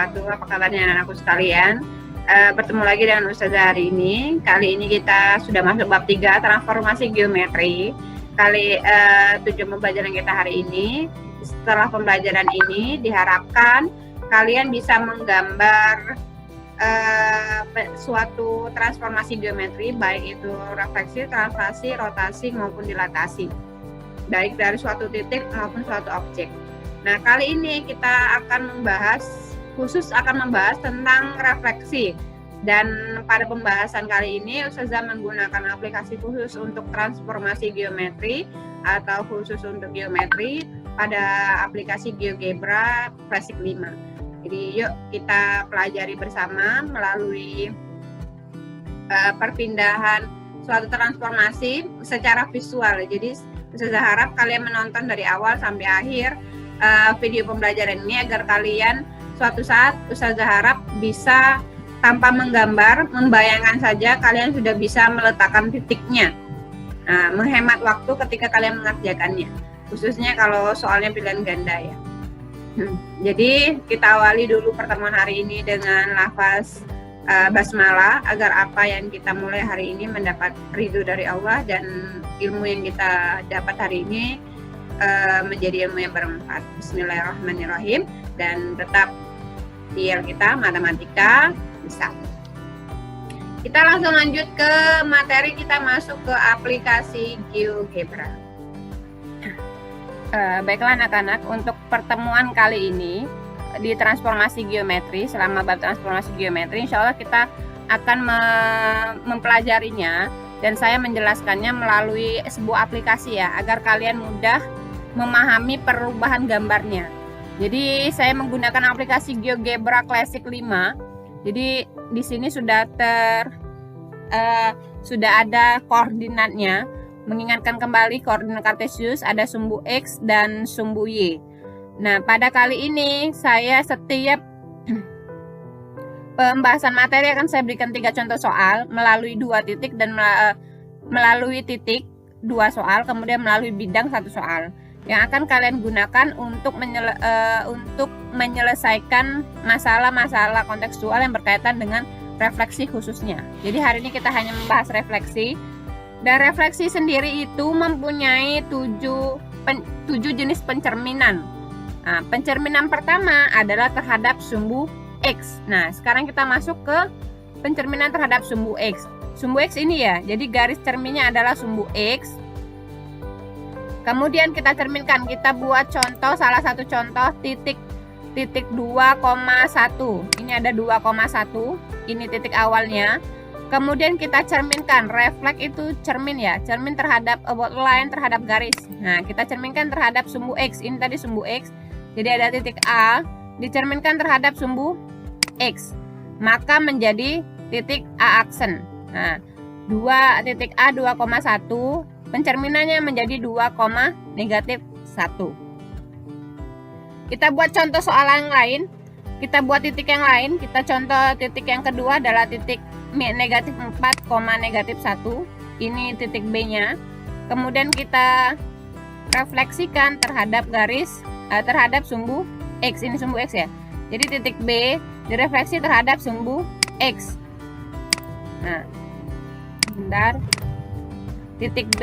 wabarakatuh. Apa kabarnya anak-anakku sekalian? Bertemu lagi dengan Ustazah hari ini. Kali ini kita sudah masuk bab 3 transformasi geometri. Tujuan pembelajaran kita hari ini. Setelah pembelajaran ini diharapkan kalian bisa menggambar suatu transformasi geometri, baik itu refleksi, translasi, rotasi maupun dilatasi, baik dari suatu titik maupun suatu objek. Nah, kali ini kita akan membahas tentang refleksi. Dan pada pembahasan kali ini Ustazah menggunakan aplikasi khusus untuk transformasi geometri atau khusus untuk geometri pada aplikasi GeoGebra Classic 5. Jadi yuk kita pelajari bersama melalui perpindahan suatu transformasi secara visual. Jadi Ustazah harap kalian menonton dari awal sampai akhir video pembelajaran ini agar kalian suatu saat Ustazah harap bisa tanpa menggambar, membayangkan saja kalian sudah bisa meletakkan titiknya. Menghemat waktu ketika kalian mengerjakannya, khususnya kalau soalnya pilihan ganda ya. Jadi kita awali dulu pertemuan hari ini dengan lafaz basmalah agar apa yang kita mulai hari ini mendapat ridho dari Allah dan ilmu yang kita dapat hari ini menjadi ilmu yang bermanfaat. Bismillahirrahmanirrahim. Dan tetap IEL kita matematika bisa. Kita langsung lanjut ke materi, kita masuk ke aplikasi GeoGebra. Baiklah anak-anak, untuk pertemuan kali ini di transformasi geometri, selama bab transformasi geometri insya Allah kita akan mempelajarinya dan saya menjelaskannya melalui sebuah aplikasi ya, agar kalian mudah memahami perubahan gambarnya. Jadi saya menggunakan aplikasi GeoGebra Classic 5. Jadi di sini sudah ada koordinatnya. Mengingatkan kembali koordinat kartesius, ada sumbu X dan sumbu Y. Nah, pada kali ini saya setiap pembahasan materi akan saya berikan 3 contoh soal melalui 2 titik dan melalui titik 2 soal, kemudian melalui bidang 1 soal yang akan kalian gunakan untuk menyelesaikan masalah-masalah kontekstual yang berkaitan dengan refleksi khususnya. Jadi hari ini kita hanya membahas refleksi. Dan refleksi sendiri itu mempunyai 7 jenis pencerminan. Nah, pencerminan pertama adalah terhadap sumbu X. Nah, sekarang kita masuk ke pencerminan terhadap sumbu X. Sumbu X ini ya, jadi garis cerminnya adalah sumbu X. Kemudian kita cerminkan, kita buat contoh, salah satu contoh titik 2,1. Ini ada 2,1, ini titik awalnya. Kemudian kita cerminkan, refleks itu cermin ya, cermin terhadap line terhadap garis. Nah, kita cerminkan terhadap sumbu X, ini tadi sumbu X. Jadi ada titik A, dicerminkan terhadap sumbu X, maka menjadi titik A aksen. Nah, titik A 2,1, pencerminannya menjadi 2,-1. Kita buat contoh soal yang lain, kita buat titik yang lain. Kita contoh titik yang kedua adalah titik negatif 4,-1. Ini titik B-nya. Kemudian kita refleksikan terhadap garis terhadap sumbu X. Ini sumbu X ya. Jadi titik B direfleksi terhadap sumbu X. Nah, bentar. Titik B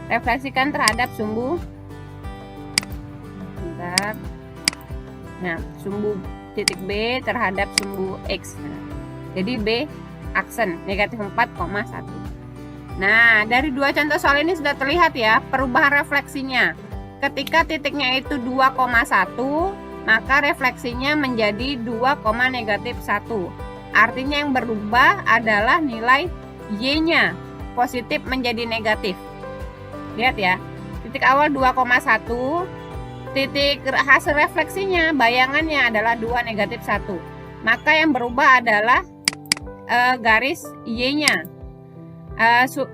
refleksikan terhadap sumbu. Bentar. Nah, sumbu titik B terhadap sumbu X. Jadi B aksen negatif 4,1. Nah, dari 2 contoh soal ini sudah terlihat ya perubahan refleksinya. Ketika titiknya itu 2,1, maka refleksinya menjadi 2,-1. Artinya yang berubah adalah nilai Y-nya, positif menjadi negatif. Lihat ya, titik awal 2,1, titik hasil refleksinya, bayangannya adalah 2,-1. Maka yang berubah adalah garis Y-nya,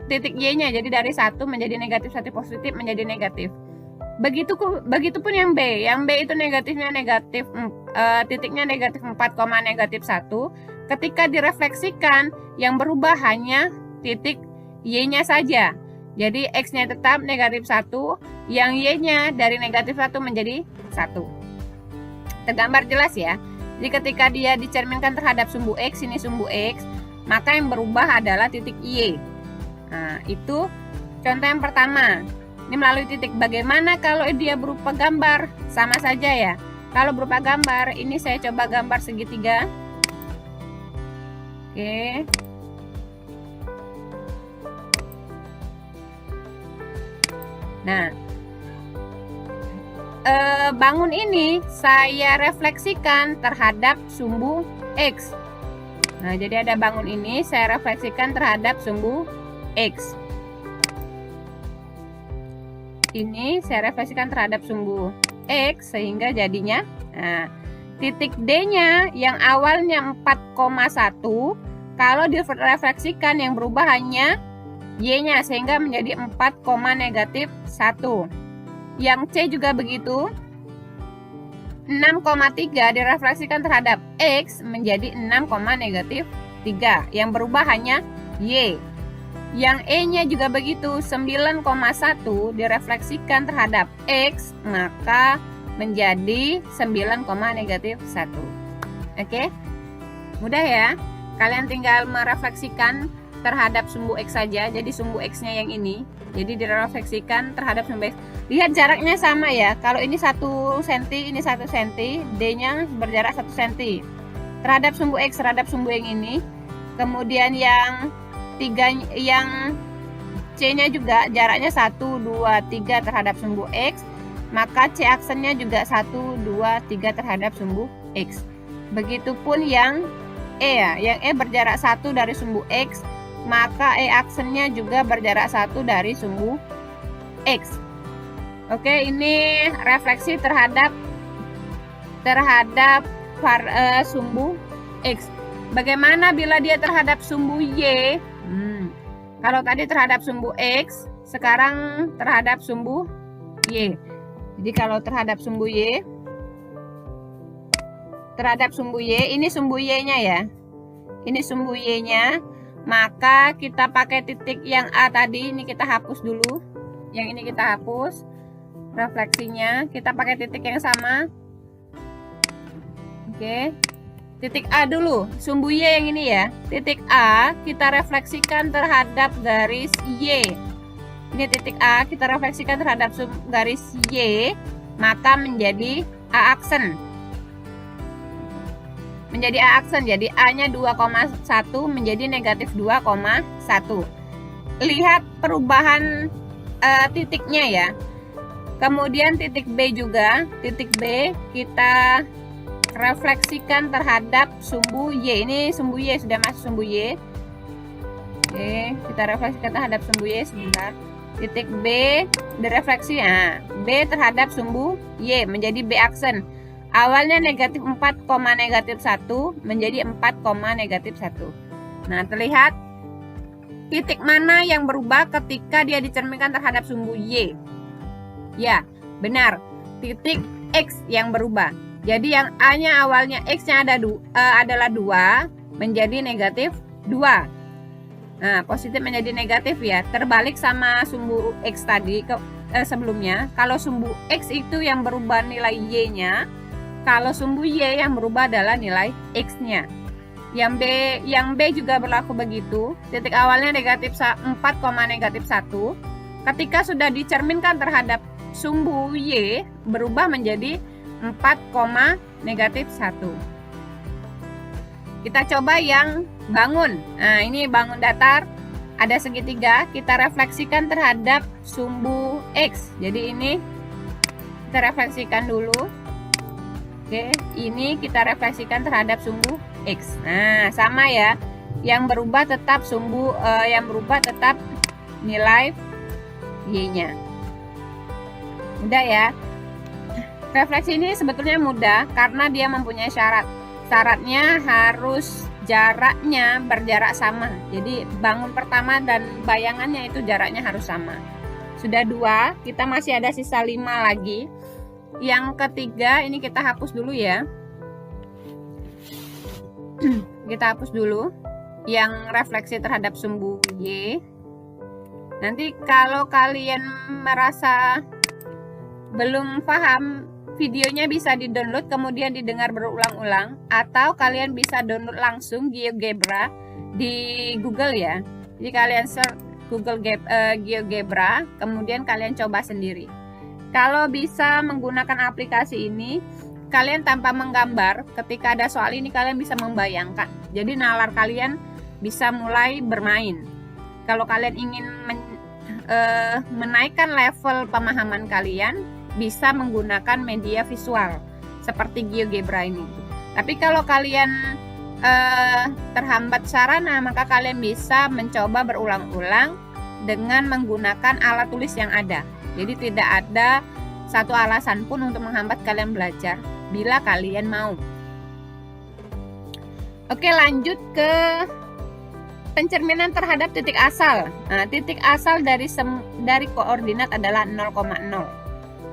titik Y-nya. Jadi dari 1 menjadi negatif, 1 positif menjadi negatif. Begitupun yang B. Yang B itu negatifnya negatif, titiknya negatif 4,-1. Ketika direfleksikan, yang berubah hanya titik Y-nya saja. Jadi X-nya tetap negatif 1, yang Y-nya dari negatif 1 menjadi 1. tergambar jelas ya. Jadi ketika dia dicerminkan terhadap sumbu X, ini sumbu X, maka yang berubah adalah titik Y. Nah, itu contoh yang pertama. Ini melalui titik. Bagaimana kalau dia berupa gambar? Sama saja ya. Kalau berupa gambar, ini saya coba gambar segitiga. Oke. Nah, bangun ini saya refleksikan terhadap sumbu X. Nah, jadi ada bangun ini saya refleksikan terhadap sumbu X. Ini saya refleksikan terhadap sumbu X sehingga jadinya, nah, titik D-nya yang awalnya 4,1, kalau direfleksikan yang berubah hanya Y-nya sehingga menjadi 4,-1. Yang C juga begitu. 6,3 direfleksikan terhadap X menjadi 6,-3. Yang berubah hanya Y. Yang E-nya juga begitu. 9,1 direfleksikan terhadap X maka menjadi 9,-1. Oke? Mudah ya. Kalian tinggal merefleksikan terhadap sumbu X saja. Jadi sumbu X-nya yang ini. Jadi direfleksikan terhadap sumbu X. Lihat jaraknya sama ya. Kalau ini 1 cm, ini 1 cm, D-nya berjarak 1 cm. Terhadap sumbu X, terhadap sumbu yang ini. Kemudian yang C-nya juga jaraknya 1, 2, 3 terhadap sumbu X. Maka C aksennya juga 1, 2, 3 terhadap sumbu X. Begitupun yang E ya. Yang E berjarak 1 dari sumbu X. Maka E aksennya juga berjarak 1 dari sumbu X. Oke, ini refleksi terhadap sumbu X. Bagaimana bila dia terhadap sumbu Y? Kalau tadi terhadap sumbu X, sekarang terhadap sumbu Y. Jadi kalau terhadap sumbu Y, ini sumbu Y-nya ya. Ini sumbu Y-nya. Maka kita pakai titik yang A tadi, ini kita hapus dulu. Yang ini kita hapus. Refleksinya, kita pakai titik yang sama. Oke. Titik A dulu, sumbu Y yang ini ya. Titik A kita refleksikan terhadap garis Y. Ini titik A kita refleksikan terhadap garis Y, maka menjadi A aksen. Menjadi A aksen, jadi A-nya 2,1 menjadi negatif 2,1. Lihat perubahan titiknya ya. Kemudian titik B juga, titik B kita refleksikan terhadap sumbu Y. Ini sumbu Y, sudah masuk sumbu Y. Oke, kita refleksikan terhadap sumbu Y sebentar. Titik B direfleksi, nah, B terhadap sumbu Y menjadi B aksen. Awalnya negatif 4,-1 menjadi 4,-1. Nah, terlihat titik mana yang berubah ketika dia dicerminkan terhadap sumbu Y? Ya, benar. Titik X yang berubah. Jadi yang A-nya awalnya X-nya adalah 2 menjadi negatif 2. Nah, positif menjadi negatif ya. Terbalik sama sumbu X tadi sebelumnya. Kalau sumbu X itu yang berubah nilai Y-nya, kalau sumbu Y yang berubah adalah nilai X-nya. Yang B juga berlaku begitu. Titik awalnya negatif 4,-1. Ketika sudah dicerminkan terhadap sumbu Y, berubah menjadi 4,-1. Kita coba yang bangun. Nah, ini bangun datar, ada segitiga, kita refleksikan terhadap sumbu X. Jadi ini kita refleksikan dulu. Oke, ini kita refleksikan terhadap sumbu X. Nah, sama ya. Yang berubah tetap nilai Y-nya. Mudah ya. Refleksi ini sebetulnya mudah karena dia mempunyai syarat. Syaratnya harus jaraknya berjarak sama. Jadi bangun pertama dan bayangannya itu jaraknya harus sama. Sudah 2, kita masih ada sisa 5 lagi. Yang ketiga ini kita hapus dulu ya. Kita hapus dulu yang refleksi terhadap sumbu Y. Nanti kalau kalian merasa belum paham videonya bisa di-download kemudian didengar berulang-ulang, atau kalian bisa download langsung GeoGebra di Google ya. Jadi kalian search Google GeoGebra, kemudian kalian coba sendiri. Kalau bisa menggunakan aplikasi ini, kalian tanpa menggambar, ketika ada soal ini kalian bisa membayangkan. Jadi nalar kalian bisa mulai bermain. Kalau kalian ingin menaikkan level pemahaman kalian, bisa menggunakan media visual seperti GeoGebra ini. Tapi kalau kalian terhambat sarana, maka kalian bisa mencoba berulang-ulang dengan menggunakan alat tulis yang ada. Jadi tidak ada satu alasan pun untuk menghambat kalian belajar bila kalian mau. Oke, lanjut ke pencerminan terhadap titik asal. Nah, titik asal dari koordinat adalah 0,0.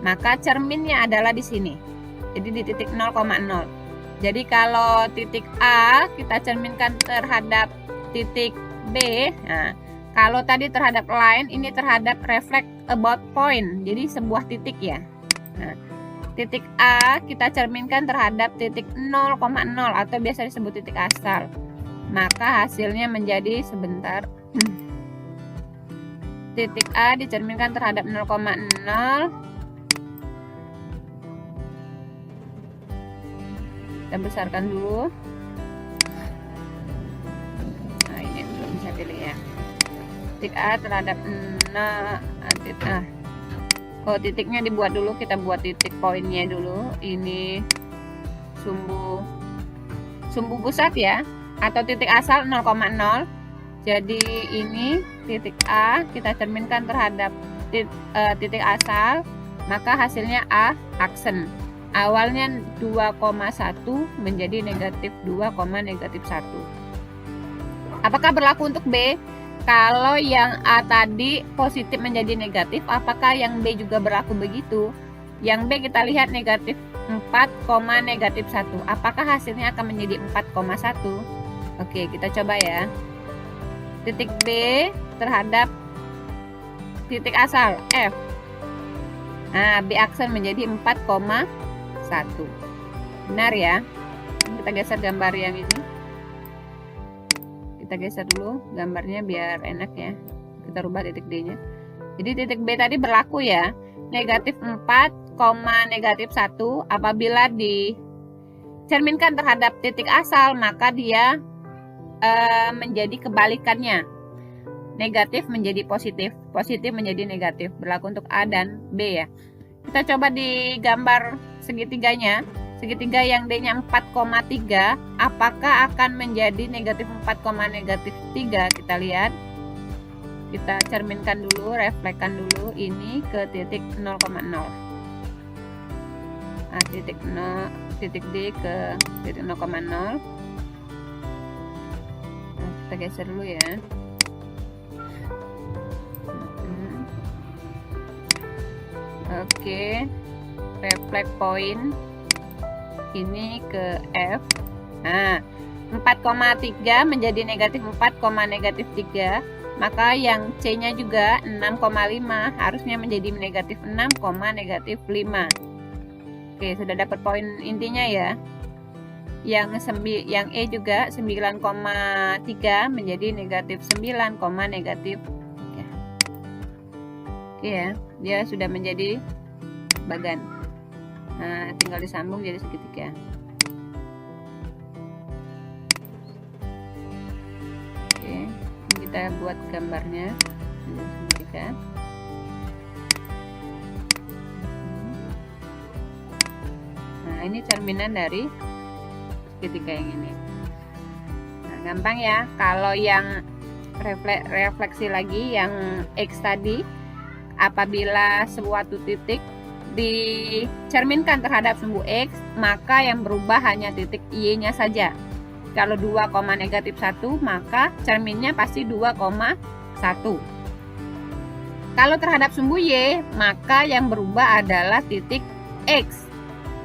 Maka cerminnya adalah di sini. Jadi di titik 0,0. Jadi kalau titik A kita cerminkan terhadap titik B. Nah, kalau tadi terhadap line, ini terhadap reflect about point. Jadi sebuah titik ya. Nah, titik A kita cerminkan terhadap titik 0,0 atau biasa disebut titik asal. Maka hasilnya menjadi sebentar. Titik A dicerminkan terhadap 0,0. Kita besarkan dulu. Nah, ini belum bisa dilihat. Titik A terhadap titik A. Oh, titiknya dibuat dulu, kita buat titik poinnya dulu. Ini sumbu pusat ya, atau titik asal 0,0. Jadi ini titik A kita cerminkan terhadap titik asal, maka hasilnya A aksen. Awalnya 2,1 menjadi negatif 2, negatif 1. Apakah berlaku untuk B? Kalau yang A tadi positif menjadi negatif, apakah yang B juga berlaku begitu? Yang B kita lihat negatif 4, negatif 1. Apakah hasilnya akan menjadi 4,1? Oke, kita coba ya. Titik B terhadap titik asal F. Nah, B aksen menjadi 4,1. Benar ya? Kita geser gambar yang ini. Kita geser dulu gambarnya biar enak ya. Kita rubah titik D-nya. Jadi titik B tadi berlaku ya. Negatif 4, negatif 1 apabila dicerminkan terhadap titik asal, maka dia menjadi kebalikannya. Negatif menjadi positif, positif menjadi negatif. Berlaku untuk A dan B ya. Kita coba di gambar segitiganya. Segitiga yang D-nya 4,3, apakah akan menjadi negatif 4, negatif 3? Kita lihat. Kita cerminkan dulu, reflekkan dulu ini ke titik 0,0. Nah, titik D ke titik 0,0. Nah, kita geser dulu ya. Oke. Reflect point ini ke F. Nah, 4,3 menjadi negatif 4, negatif 3. Maka yang C-nya juga 6,5 harusnya menjadi negatif 6, negatif 5. Oke, sudah dapat poin intinya ya. Yang E juga 9,3 menjadi negatif 9, negatif 3. Oke ya, dia sudah menjadi bagan. Nah, tinggal disambung jadi segitiga. Oke, ini kita buat gambarnya jadi segitiga. Nah, ini cerminan dari segitiga yang ini. Nah, gampang ya. Kalau yang refleksi lagi yang X tadi, apabila suatu titik dicerminkan terhadap sumbu X, maka yang berubah hanya titik Y-nya saja. Kalau 2, negatif 1, maka cerminnya pasti 2,1. Kalau terhadap sumbu Y, maka yang berubah adalah titik X.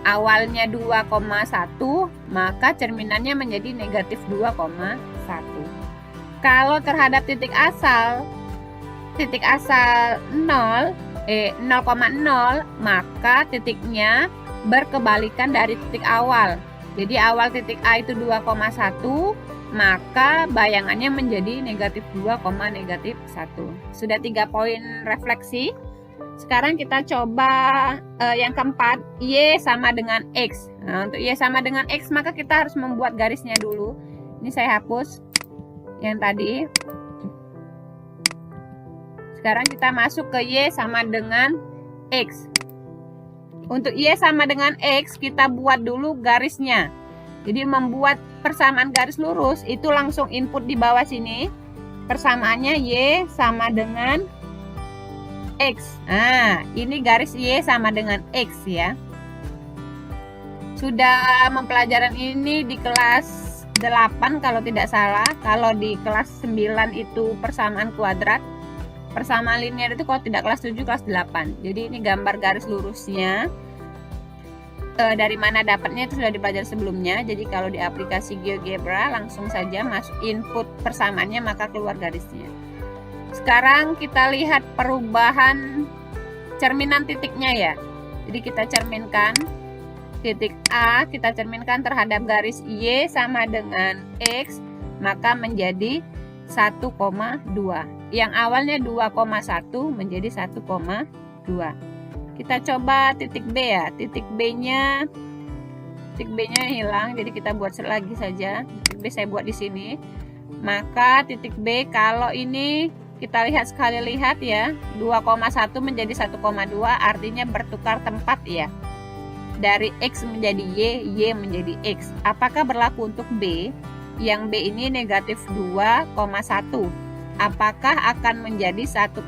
Awalnya 2,1, maka cerminannya menjadi negatif 2,1. Kalau terhadap titik asal 0,0, maka titiknya berkebalikan dari titik awal. Jadi awal titik A itu 2,1, maka bayangannya menjadi negatif 2, negatif 1. Sudah 3 poin refleksi. Sekarang kita coba yang keempat, Y sama dengan X. Nah, untuk Y sama dengan X, maka kita harus membuat garisnya dulu. Ini saya hapus yang tadi. Sekarang kita masuk ke Y sama dengan X. Untuk Y sama dengan X, kita buat dulu garisnya. Jadi membuat persamaan garis lurus, itu langsung input di bawah sini. Persamaannya Y sama dengan X. Nah, ini garis Y sama dengan X ya. Sudah mempelajaran ini di kelas 8 kalau tidak salah. Kalau di kelas 9 itu persamaan kuadrat. Persamaan linear itu kalau tidak kelas 7, kelas 8. Jadi ini gambar garis lurusnya. Dari mana dapatnya itu sudah dipelajari sebelumnya. Jadi kalau di aplikasi GeoGebra langsung saja masuk input persamaannya, maka keluar garisnya. Sekarang kita lihat perubahan cerminan titiknya ya. Jadi kita cerminkan titik A, kita cerminkan terhadap garis Y sama dengan X, maka menjadi 1,2. Yang awalnya 2,1 menjadi 1,2. Kita coba titik B ya. Titik B-nya hilang, jadi kita buat lagi saja. Titik B saya buat di sini. Maka titik B kalau ini kita lihat ya, 2,1 menjadi 1,2 artinya bertukar tempat ya. Dari X menjadi Y, Y menjadi X. Apakah berlaku untuk B? Yang B ini negatif 2,1. Apakah akan menjadi 1,-2?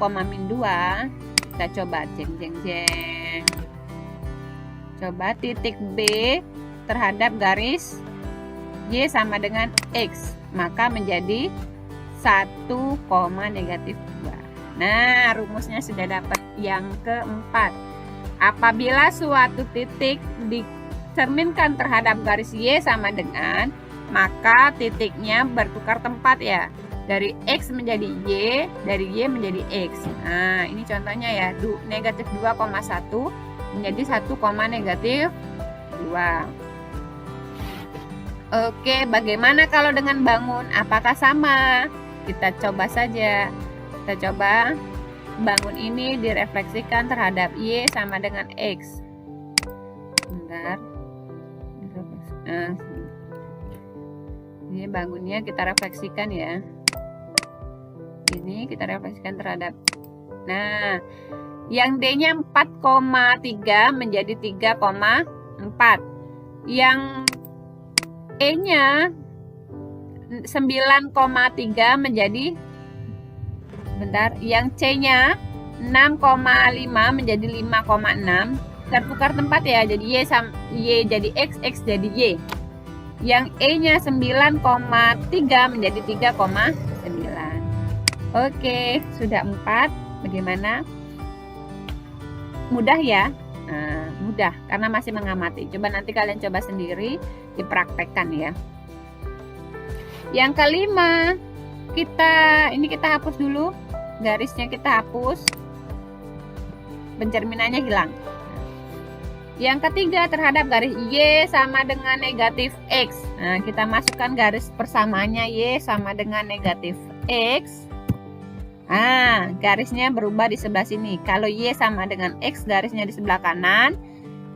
Kita coba jeng. Coba titik B terhadap garis Y sama dengan X, maka menjadi 1, negatif 2. Nah, rumusnya sudah dapat. Yang keempat, apabila suatu titik dicerminkan terhadap garis Y sama dengan, maka titiknya bertukar tempat ya. Dari X menjadi Y, dari Y menjadi X. Nah, ini contohnya ya, negatif 2,1 menjadi 1, negatif 2. Oke, bagaimana kalau dengan bangun? Apakah sama? Kita coba saja. Kita coba bangun ini direfleksikan terhadap Y sama dengan X. Bentar. Nah, ini bangunnya kita refleksikan ya. Ini kita refleksikan terhadap. Nah, yang D-nya 4,3 menjadi 3,4. Yang E-nya 9,3 menjadi, bentar, yang C-nya 6,5 menjadi 5,6. Tertukar tempat ya, jadi Y jadi X, X jadi Y. Yang E-nya 9,3 menjadi 3,9. Oke, sudah 4. Bagaimana? Mudah ya? Nah, mudah karena masih mengamati. Coba nanti kalian coba sendiri, dipraktekkan ya. Yang kelima, kita hapus dulu. Garisnya kita hapus. Pencerminannya hilang. Yang ketiga, terhadap garis Y sama dengan negatif X. Nah, kita masukkan garis persamaannya Y sama dengan negatif X. Nah, garisnya berubah di sebelah sini. Kalau Y sama dengan X, garisnya di sebelah kanan.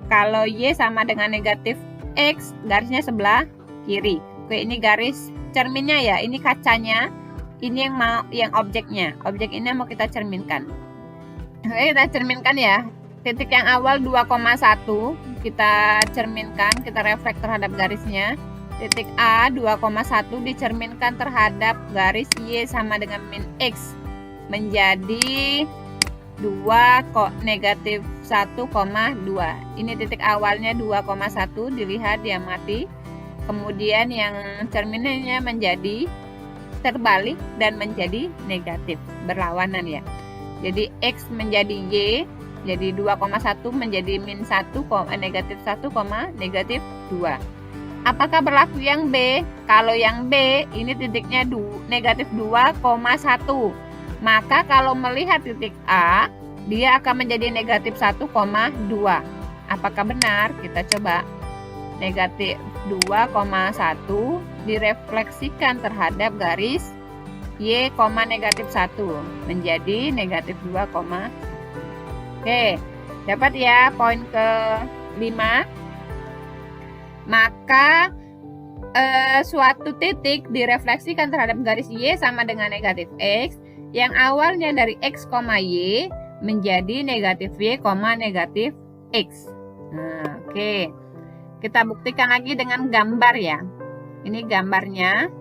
Kalau Y sama dengan negatif X, garisnya sebelah kiri. Oke, ini garis cerminnya ya. Ini kacanya. Ini yang objeknya. Objek ini mau kita cerminkan. Oke, kita cerminkan ya. Titik yang awal 2,1 kita cerminkan, kita refleks terhadap garisnya. Titik A 2,1 dicerminkan terhadap garis Y sama dengan min X, menjadi 2 negatif 1,2. Ini titik awalnya 2,1, dilihat dia mati. Kemudian yang cerminannya menjadi terbalik dan menjadi negatif, berlawanan ya. Jadi X menjadi Y, jadi 2,1 menjadi min 1, negatif 1, negatif 2. Apakah berlaku yang B? Kalau yang B ini titiknya negatif 2,1. Maka kalau melihat titik A, dia akan menjadi negatif 1,2. Apakah benar? Kita coba. Negatif 2,1 direfleksikan terhadap garis Y, negatif 1 menjadi negatif 2, oke, dapat ya poin ke-5. Maka suatu titik direfleksikan terhadap garis Y sama dengan negatif X yang awalnya dari X, Y menjadi negatif Y, negatif X. Nah, oke. Kita buktikan lagi dengan gambar ya. Ini gambarnya.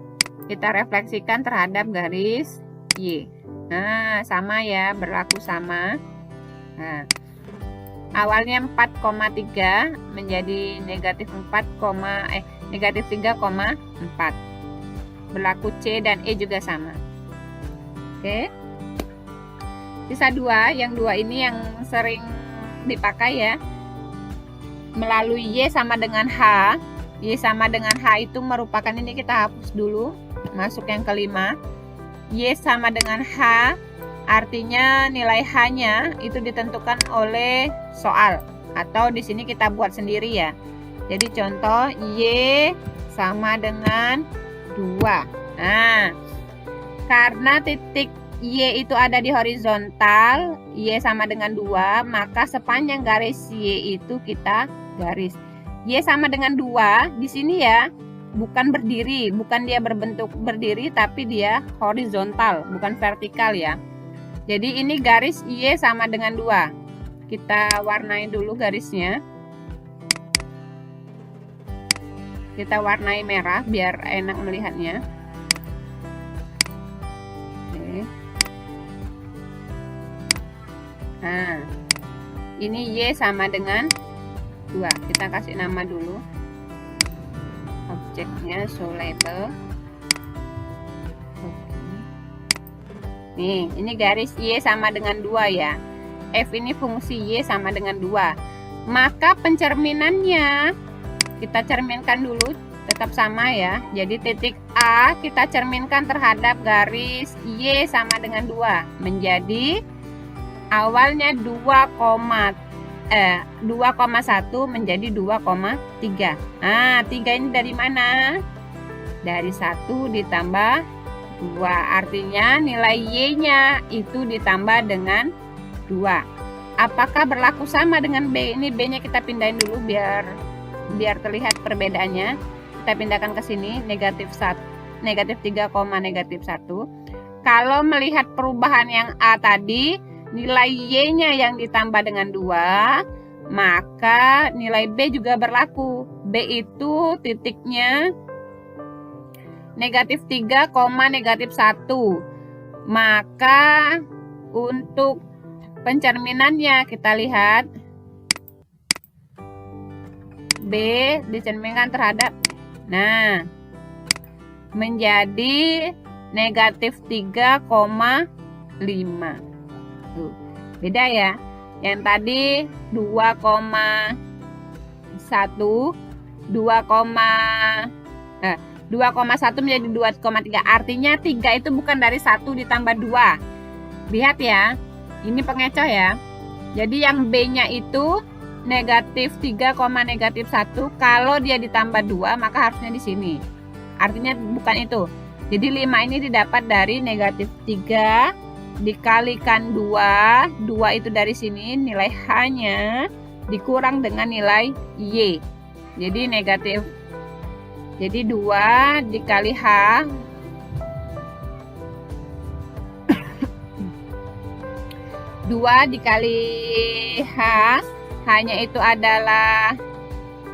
Kita refleksikan terhadap garis Y. Nah, sama ya, berlaku sama. Nah, awalnya 4,3 menjadi negatif 3,4. Berlaku C dan E juga sama. Oke. Sisa 2, yang 2 ini yang sering dipakai ya. Melalui Y sama dengan H. Y sama dengan H itu merupakan, ini kita hapus dulu. Masuk yang ke-5. Y sama dengan H, artinya nilai H-nya itu ditentukan oleh soal. Atau di sini kita buat sendiri ya. Jadi contoh Y sama dengan 2. Nah, karena titik Y itu ada di horizontal, Y sama dengan 2, maka sepanjang garis Y itu kita garis. Y sama dengan 2 di sini ya, bukan berdiri, bukan dia berbentuk berdiri, tapi dia horizontal, bukan vertikal ya. Jadi ini garis Y sama dengan 2. Kita warnai dulu garisnya. Kita warnai merah biar enak melihatnya. Oke. Nah, ini Y sama dengan 2. Kita kasih nama dulu. Objeknya show label. Nih, ini garis Y sama dengan 2 ya. F ini fungsi Y sama dengan 2. Maka pencerminannya kita cerminkan dulu, tetap sama ya. Jadi titik A kita cerminkan terhadap garis Y sama dengan 2 menjadi awalnya 2,1 menjadi 2,3. Nah, 3 ini dari mana? Dari 1 ditambah 2. Artinya nilai Y-nya itu ditambah dengan 2. Apakah berlaku sama dengan B? Ini B-nya kita pindahin dulu biar terlihat perbedaannya. Kita pindahkan ke sini, negatif 1, negatif 3, negatif 1. Kalau melihat perubahan yang A tadi, nilai Y-nya yang ditambah dengan 2, maka nilai B juga berlaku. B itu titiknya negatif 3, negatif 1. Maka untuk pencerminannya kita lihat B dicerminkan terhadap, nah, menjadi negatif 3,5. Tuh, beda ya. Yang tadi 2,1 menjadi 2,3. Artinya 3 itu bukan dari 1 ditambah 2. Lihat ya. Ini pengecoh ya. Jadi yang B-nya itu negatif 3, negatif 1. Kalau dia ditambah 2 maka harusnya di sini. Artinya bukan itu. Jadi 5 ini didapat dari negatif 3 dikalikan 2. 2 itu dari sini, nilai H-nya dikurang dengan nilai Y. Jadi negatif. Jadi 2 dikali H. Dua dikali H, H-nya itu adalah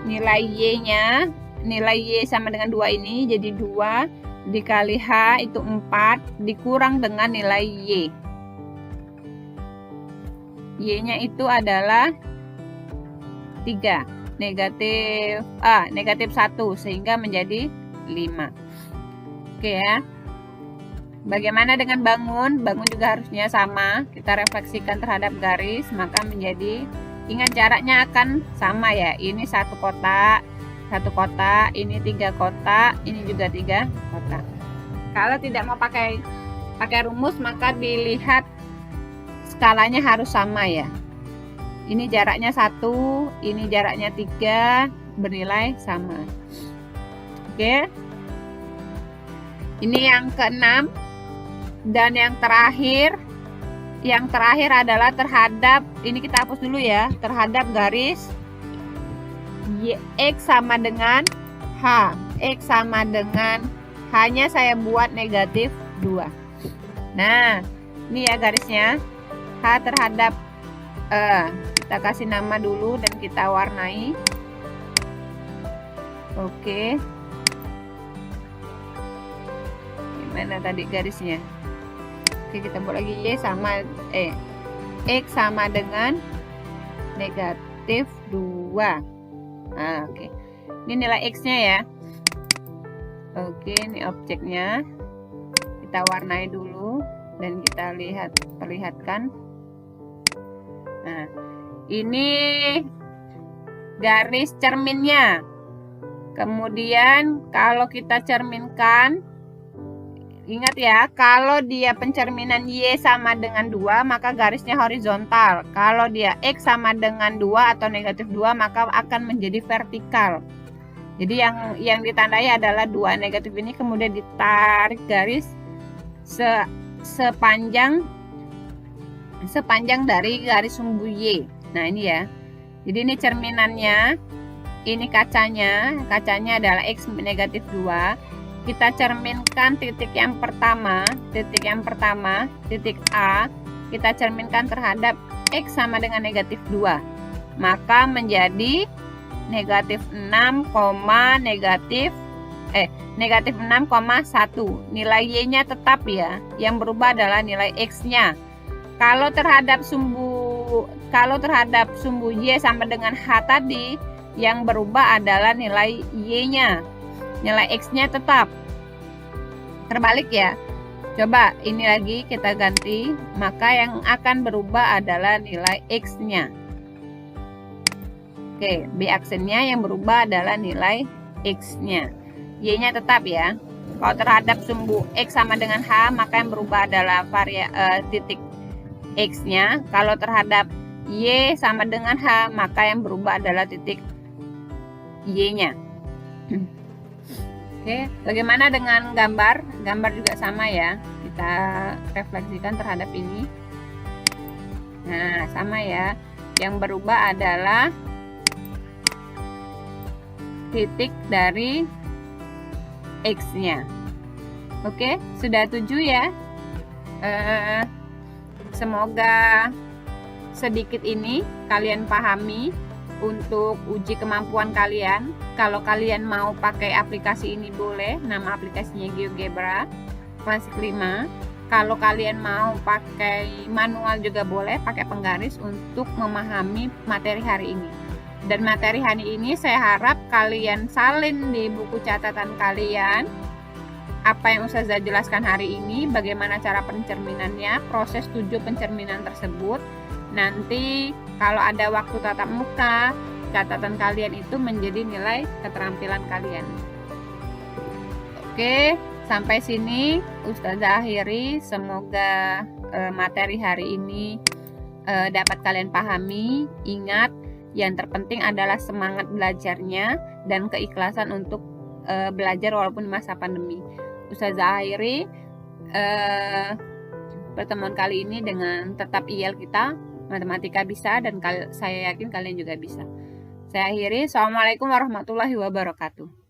nilai Y-nya. Nilai Y sama dengan 2 ini, jadi 2 dikali H itu 4 dikurang dengan nilai Y. Y-nya itu adalah 3, negatif 1, sehingga menjadi 5. Oke ya. Bagaimana dengan bangun? Bangun juga harusnya sama. Kita refleksikan terhadap garis, maka menjadi, ingat jaraknya akan sama ya. Ini 1 kotak, 1 kotak, ini 3 kotak, ini juga 3 kotak. Kalau tidak mau pakai rumus, maka dilihat skalanya harus sama ya. Ini jaraknya 1, ini jaraknya 3, bernilai sama. Oke. Ini yang keenam. Dan yang terakhir adalah terhadap, ini kita hapus dulu ya, terhadap garis X sama dengan H. X sama dengan H-nya saya buat negatif 2. Nah, ini ya garisnya. H terhadap kita kasih nama dulu dan kita warnai. Oke. Gimana tadi garisnya? Oke, kita buat lagi Y sama X sama dengan negatif 2. Nah, oke. Ini nilai X-nya ya. Oke, ini objeknya. Kita warnai dulu dan kita perlihatkan. Nah, ini garis cerminnya. Kemudian kalau kita cerminkan, ingat ya, kalau dia pencerminan Y sama dengan 2, maka garisnya horizontal. Kalau dia X sama dengan 2 atau negatif 2, maka akan menjadi vertikal. Jadi yang ditandai adalah 2 negatif ini, kemudian ditarik garis sepanjang dari garis sumbu Y. Nah, ini ya. Jadi ini cerminannya, ini kacanya adalah X negatif 2. Kita cerminkan titik yang pertama, titik A, kita cerminkan terhadap X sama dengan negatif 2. Maka menjadi negatif 6, negatif 6,1. Nilai Y-nya tetap ya, yang berubah adalah nilai X-nya. Kalau terhadap sumbu Y sama dengan H tadi, yang berubah adalah nilai Y-nya. Nilai X-nya tetap. Terbalik ya. Coba ini lagi kita ganti, maka yang akan berubah adalah nilai X-nya. Oke, B aksennya yang berubah adalah nilai X-nya. Y-nya tetap ya. Kalau terhadap sumbu X sama dengan H, maka yang berubah adalah titik X-nya. Kalau terhadap Y sama dengan H, maka yang berubah adalah titik Y-nya. Oke, bagaimana dengan gambar? Gambar juga sama ya. Kita refleksikan terhadap ini. Nah, sama ya. Yang berubah adalah titik dari X-nya. Oke, sudah 7 ya. Semoga sedikit ini kalian pahami untuk uji kemampuan kalian. Kalau kalian mau pakai aplikasi ini boleh, nama aplikasinya GeoGebra Klasik 5. Kalau kalian mau pakai manual juga boleh, pakai penggaris untuk memahami materi hari ini. Dan materi hari ini saya harap kalian salin di buku catatan kalian apa yang Ustazah jelaskan hari ini, bagaimana cara pencerminannya, proses 7 pencerminan tersebut. Nanti kalau ada waktu tatap muka, catatan kalian itu menjadi nilai keterampilan kalian. Oke, sampai sini Ustazah akhiri. Semoga materi hari ini dapat kalian pahami. Ingat, yang terpenting adalah semangat belajarnya dan keikhlasan untuk belajar walaupun masa pandemi. Ustazah akhiri pertemuan kali ini dengan tetap IEL kita, matematika bisa, dan saya yakin kalian juga bisa. Saya akhiri. Assalamualaikum warahmatullahi wabarakatuh.